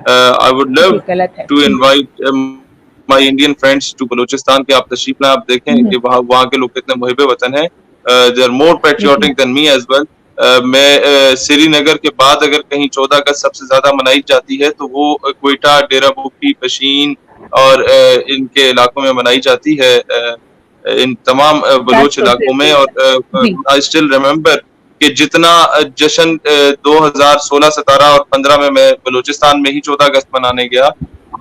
I would love to invite my Indian friends to Balochistan کہ آپ تشریف لائیں, آپ دیکھیں کہ وہاں کے لوگ کتنے محب وطن ہیں. They are more patriotic than me as well. میں سری نگر کے بعد اگر کہیں 14 اگست سب سے زیادہ منائی جاتی ہے تو وہ کوئٹہ, ڈیرہ بگٹی, پشین اور ان کے علاقوں میں منائی جاتی ہے, ان تمام بلوچ علاقوں میں. اور I still remember کہ جتنا جشن 2016, 17 اور 15 میں بلوچستان میں ہی 14 اگست منانے گیا,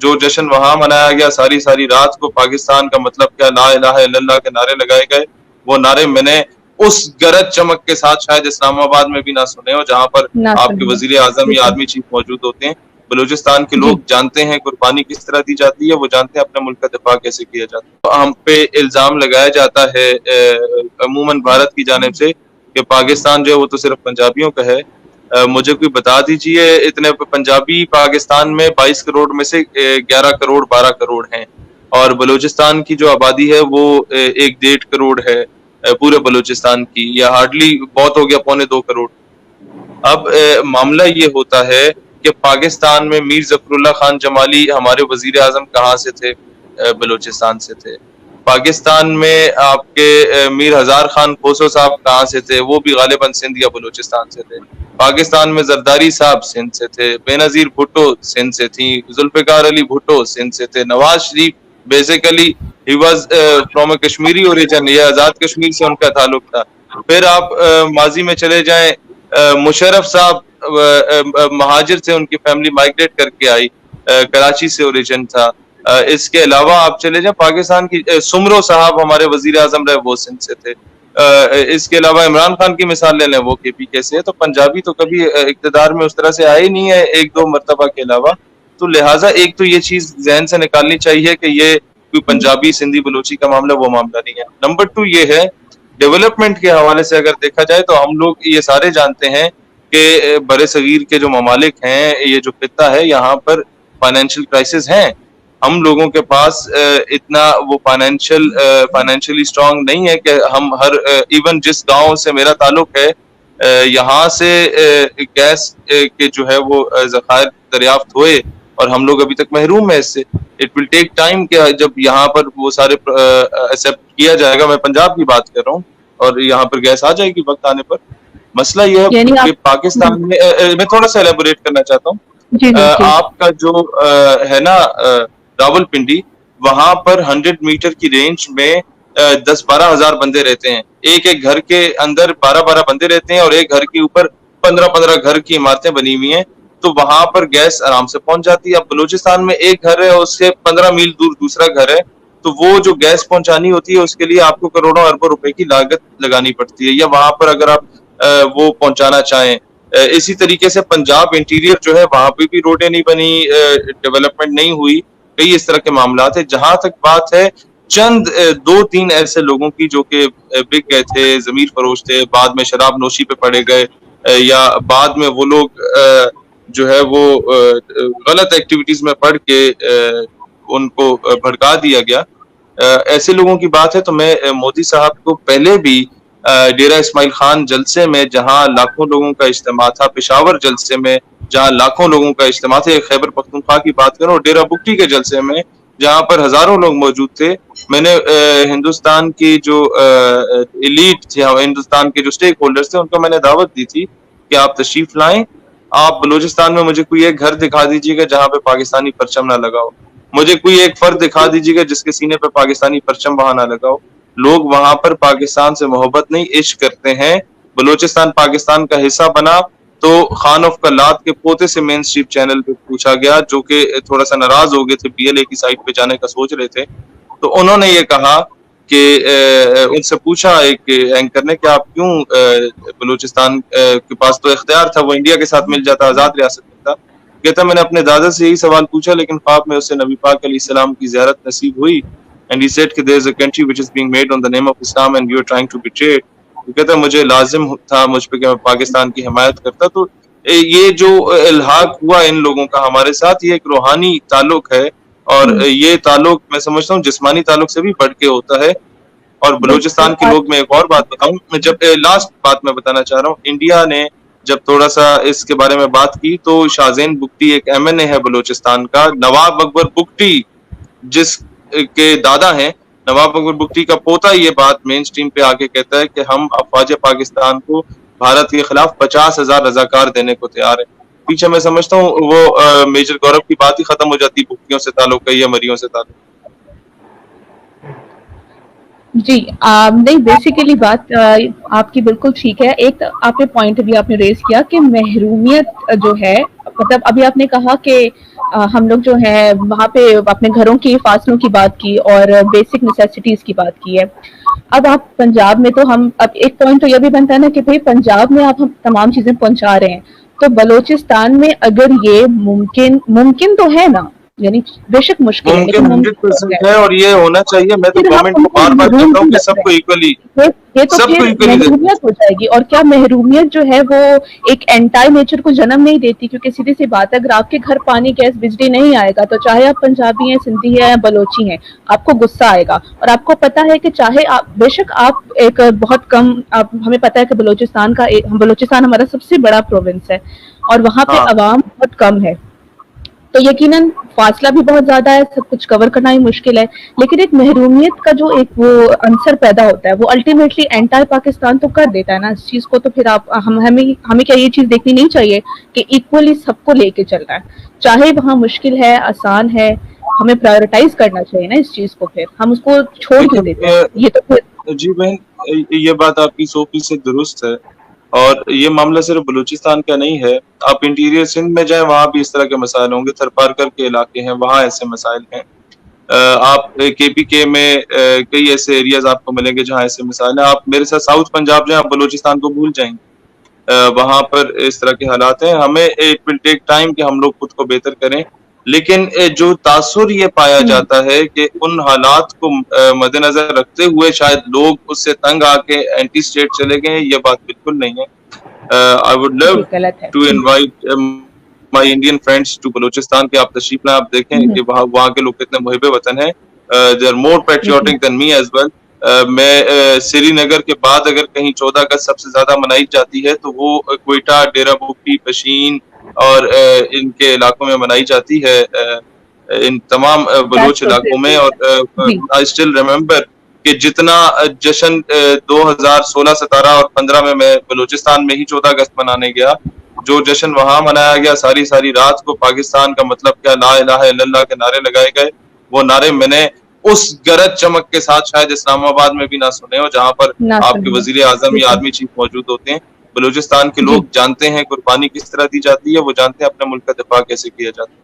جو جشن وہاں منایا گیا ساری رات کو پاکستان کا مطلب کیا, لا الہ الا اللہ کے نعرے لگائے گئے. وہ نعرے میں نے اس گرج چمک کے ساتھ شاید اسلام آباد میں بھی نہ سنے ہو, جہاں پر آپ کے وزیر اعظم یا آرمی چیف موجود ہوتے ہیں. بلوچستان کے لوگ جانتے ہیں قربانی کس طرح دی جاتی ہے, وہ جانتے ہیں اپنے ملک کا دفاع کیسے کیا جاتا ہے. ہم پہ الزام لگایا جاتا ہے عموماً بھارت کی جانب سے کہ پاکستان جو ہے وہ تو صرف پنجابیوں کا ہے. مجھے کوئی بتا دیجئے اتنے پنجابی پاکستان میں 22 کروڑ میں سے 11 کروڑ 12 کروڑ ہیں, اور بلوچستان کی جو آبادی ہے وہ 1.5 کروڑ ہے پورے بلوچستان کی, یا ہارڈلی بہت ہو گیا 2.25 کروڑ. اب معاملہ یہ ہوتا ہے کہ پاکستان میں میر ظفر اللہ خان جمالی ہمارے وزیر اعظم کہاں سے تھے؟ بلوچستان سے تھے. پاکستان میں آپ کے میر ہزار خان کھوسو صاحب کہاں سے تھے؟ وہ بھی غالباً سندھ یا بلوچستان سے تھے. پاکستان میں زرداری صاحب سندھ سے تھے, بے نظیر بھٹو سندھ سے تھیں, ذوالفقار علی بھٹو سندھ سے تھے, نواز شریف بیسیکلی ہی was from a Kashmiri origin, یہ آزاد کشمیر سے ان کا تعلق تھا. پھر آپ ماضی میں چلے جائیں, مشرف صاحب مہاجر سے, ان کی فیملی مائگریٹ کر کے آئی, کراچی سے اوریجن تھا. اس کے علاوہ آپ چلے جائیں پاکستان کی سمرو صاحب ہمارے وزیر اعظم رہے, وہ سندھ سے تھے. اس کے علاوہ عمران خان کی مثال لے لیں, وہ کے پی کے سے ہے. تو پنجابی تو کبھی اقتدار میں اس طرح سے آئے ہی نہیں ہے 1-2 مرتبہ کے علاوہ. تو لہٰذا ایک تو یہ چیز ذہن سے نکالنی چاہیے کہ یہ کوئی پنجابی سندھی بلوچی کا معاملہ وہ معاملہ نہیں ہے. نمبر 2 یہ ہے ڈیولپمنٹ کے حوالے سے اگر دیکھا جائے تو ہم لوگ یہ سارے جانتے ہیں کہ برے صغیر کے جو ممالک ہیں, یہ جو خطہ ہے, یہاں پر فائنینشیل کرائسس ہیں. ہم لوگوں کے پاس اتنا وہ فائنینشلی اسٹرانگ نہیں ہے کہ ہم ہر ایون جس گاؤں سے میرا تعلق ہے یہاں سے گیس کے جو ہے وہ ذخائر دریافت ہوئے, اور ہم لوگ ابھی تک محروم ہیں اس سے. اٹ ول ٹیک ٹائم کہ جب یہاں پر وہ سارے ایکسیپٹ کیا جائے گا. میں پنجاب کی بات کر رہا ہوں, اور یہاں پر گیس آ جائے گی وقت آنے پر. مسئلہ یہ ہے کہ پاکستان میں تھوڑا سا ایلیبوریٹ کرنا چاہتا ہوں. آپ کا جو ہے نا راول پنڈی, وہاں پر 100 میٹر کی رینج میں 10-12 ہزار بندے رہتے ہیں. ایک گھر کے اندر 12 بندے رہتے ہیں, اور ایک گھر کے اوپر 15 گھر کی عمارتیں بنی ہوئی ہیں. تو وہاں پر گیس آرام سے پہنچ جاتی ہے. اب بلوچستان میں ایک گھر ہے, اس سے 15 میل دور دوسرا گھر ہے, تو وہ جو گیس پہنچانی ہوتی ہے اس کے لیے آپ کو کروڑوں اربوں روپے کی لاگت لگانی پڑتی ہے. یا وہاں پر اگر آپ وہ پہنچانا چاہیں, اسی طریقے سے پنجاب انٹیریئر جو ہے وہاں پہ بھی روڈیں نہیں بنی, ڈیولپمنٹ نہیں ہوئی, کئی اس طرح کے معاملات ہیں. جہاں تک بات ہے چند 2-3 ایسے لوگوں کی جو کہ بک گئے تھے, ضمیر فروش تھے, بعد میں شراب نوشی پہ پڑے گئے, یا بعد میں وہ لوگ جو ہے وہ غلط ایکٹیویٹیز میں پڑھ کے ان کو بھڑکا دیا گیا, ایسے لوگوں کی بات ہے. تو میں مودی صاحب کو پہلے بھی ڈیرہ اسماعیل خان جلسے میں جہاں لاکھوں لوگوں کا اجتماع تھا, پشاور جلسے میں جہاں لاکھوں لوگوں کا اجتماع تھا, خیبر پختونخوا کی بات کروں, ڈیرہ بگٹی کے جلسے میں جہاں پر ہزاروں لوگ موجود تھے, میں نے ہندوستان کی جو ایلیٹ تھی, ہندوستان کے جو اسٹیک ہولڈرز تھے, ان کو میں نے دعوت دی تھی کہ آپ تشریف لائیں, آپ بلوچستان میں مجھے کوئی ایک گھر دکھا دیجیے گا جہاں پہ پاکستانی پرچم نہ لگا ہو, مجھے کوئی ایک فرد دکھا دیجیے گا جس کے سینے پہ پاکستانی پرچم وہاں نہ لگا ہو. لوگ وہاں پر پاکستان سے محبت نہیں عشق کرتے ہیں. بلوچستان پاکستان کا حصہ بنا تو خان آف کلات کے پوتے سے مین اسٹریم چینل پہ پوچھا گیا, جو کہ تھوڑا سا ناراض ہو گئے تھے, پی ایل اے کی سائٹ پہ جانے کا سوچ رہے تھے. تو انہوں نے یہ کہا کہ ان سے پوچھا ایک اینکر نے کہ آپ کیوں, بلوچستان کے پاس تو اختیار تھا, وہ انڈیا کے ساتھ مل جاتا, آزاد ریاست ملتا. کہتا میں نے اپنے دادا سے یہی سوال پوچھا, لیکن خواب میں اسے نبی پاک علیہ السلام کی زیارت نصیب ہوئی, and he said کہ there is a country which is being made on the name of Islam and you are trying to betray it. وہ کہتا مجھے لازم تھا مجھ پہ کہ میں پاکستان کی حمایت کرتا. تو یہ جو الحاق ہوا ان لوگوں کا ہمارے ساتھ, یہ ایک روحانی تعلق ہے, اور یہ تعلق میں سمجھتا ہوں جسمانی تعلق سے بھی بڑھ کے ہوتا ہے. اور بلوچستان کے لوگ, میں ایک اور بات بتاؤں, جب لاسٹ بات میں بتانا چاہ رہا ہوں, انڈیا نے جب تھوڑا سا اس کے بارے میں بات کی تو شاہزین بگٹی ایک MNA ہے بلوچستان کا، نواب اکبر بگٹی جس کے دادا ہیں، نواب اکبر بگٹی کا پوتا یہ بات مین سٹریم پہ آگے کہتا ہے کہ ہم افواج پاکستان کو بھارت کے خلاف 50,000 رضاکار دینے کو تیار ہے۔ پیچھے میں سمجھتا ہوں وہ میجر گورو کی بات ہی ختم ہو جاتی بگٹیوں سے تعلق ہے یا مریوں سے تعلق۔ جی نہیں، بیسیکلی بات آپ کی بالکل ٹھیک ہے۔ ایک آپ نے پوائنٹ بھی آپ نے ریز کیا کہ محرومیت جو ہے، مطلب ابھی آپ نے کہا کہ ہم لوگ جو ہے وہاں پہ اپنے گھروں کی فاصلوں کی بات کی اور بیسک نیسیسٹیز کی بات کی ہے۔ اب آپ پنجاب میں تو ہم اب ایک پوائنٹ تو یہ بھی بنتا ہے نا کہ بھئی پنجاب میں آپ ہم تمام چیزیں پہنچا رہے ہیں، تو بلوچستان میں اگر یہ ممکن تو ہے نا، یعنی بے شک مشکل ہے لیکن ممکن 100% ہے اور یہ ہونا چاہیے۔ میں تو گورنمنٹ کو بار بار کہتا ہوں کہ سب کو ایکولی یہ تو پھر محرومیت ہو جائے گی۔ اور کیا محرومیت جو ہے وہ ایک اینٹائی نیچر کو جنم نہیں دیتی؟ کیونکہ سیدھی سی بات ہے، اگر آپ کے گھر پانی گیس بجلی نہیں آئے گا تو چاہے آپ پنجابی ہیں، سندھی ہیں یا بلوچی ہیں، آپ کو غصہ آئے گا۔ اور آپ کو پتا ہے کہ چاہے آپ بے شک آپ ایک بہت کم، ہمیں پتا ہے کہ بلوچستان ہمارا سب سے بڑا پروونس ہے اور وہاں پہ عوام بہت کم ہے، تو یقیناً فاصلہ بھی بہت زیادہ ہے، سب کچھ کور کرنا ہی مشکل ہے۔ لیکن ایک محرومیت کا جو ایک وہ عنصر پیدا ہوتا ہے وہ الٹیمیٹلی انٹائر پاکستان تو کر دیتا ہے نا اس چیز کو۔ تو پھر آپ ہمیں کیا یہ چیز دیکھنی نہیں چاہیے کہ ایکولی سب کو لے کے چلنا ہے، چاہے وہاں مشکل ہے آسان ہے، ہمیں پرائیورٹائز کرنا چاہیے نا اس چیز کو۔ پھر ہم اس کو چھوڑ کیوں دیتے ہیں؟ یہ تو پھر جی بہن، یہ بات آپ کی 100% درست ہے، اور یہ معاملہ صرف بلوچستان کا نہیں ہے۔ آپ انٹیریئر سندھ میں جائیں، وہاں بھی اس طرح کے مسائل ہوں گے، تھرپارکر کے علاقے ہیں وہاں ایسے مسائل ہیں۔ آپ KPK میں کئی ایسے ایریاز آپ کو ملیں گے جہاں ایسے مسائل ہیں۔ آپ میرے ساتھ ساؤتھ پنجاب جائیں، آپ بلوچستان کو بھول جائیں گے، وہاں پر اس طرح کے حالات ہیں۔ ہمیں اٹ ول ٹیک ٹائم کہ ہم لوگ خود کو بہتر کریں، لیکن جو تاثر یہ پایا جاتا ہے کہ ان حالات کو مد نظر رکھتے ہوئے شاید لوگ اس سے تنگ آ کے اینٹی اسٹیٹ چلے گئے، یہ بات بالکل نہیں ہے۔ I would love to invite my Indian friends to Balochistan کہ آپ تشریف لائیں، آپ دیکھیں کہ وہاں کے لوگ کتنے محب وطن ہیں۔ They are more patriotic than me as well۔ میں سری نگر کے بعد اگر کہیں 14 اگست سب سے زیادہ منائی جاتی ہے تو وہ کوئٹہ، ڈیرہ بگٹی، پشین اور ان کے علاقوں میں منائی جاتی ہے، ان تمام بلوچ علاقوں میں۔ اور I still remember کہ جتنا جشن 2016، 17 اور 15 میں بلوچستان میں ہی 14 اگست منانے گیا، جو جشن وہاں منایا گیا، ساری رات کو پاکستان کا مطلب کیا، لا الہ الا اللہ کے نعرے لگائے گئے۔ وہ نعرے میں نے اس گرج چمک کے ساتھ شاید اسلام آباد میں بھی نہ سنے ہو، جہاں پر آپ کے وزیر اعظم یا آرمی چیف موجود ہوتے ہیں۔ بلوچستان کے لوگ جانتے ہیں قربانی کس طرح دی جاتی ہے، وہ جانتے ہیں اپنے ملک کا دفاع کیسے کیا جاتا ہے۔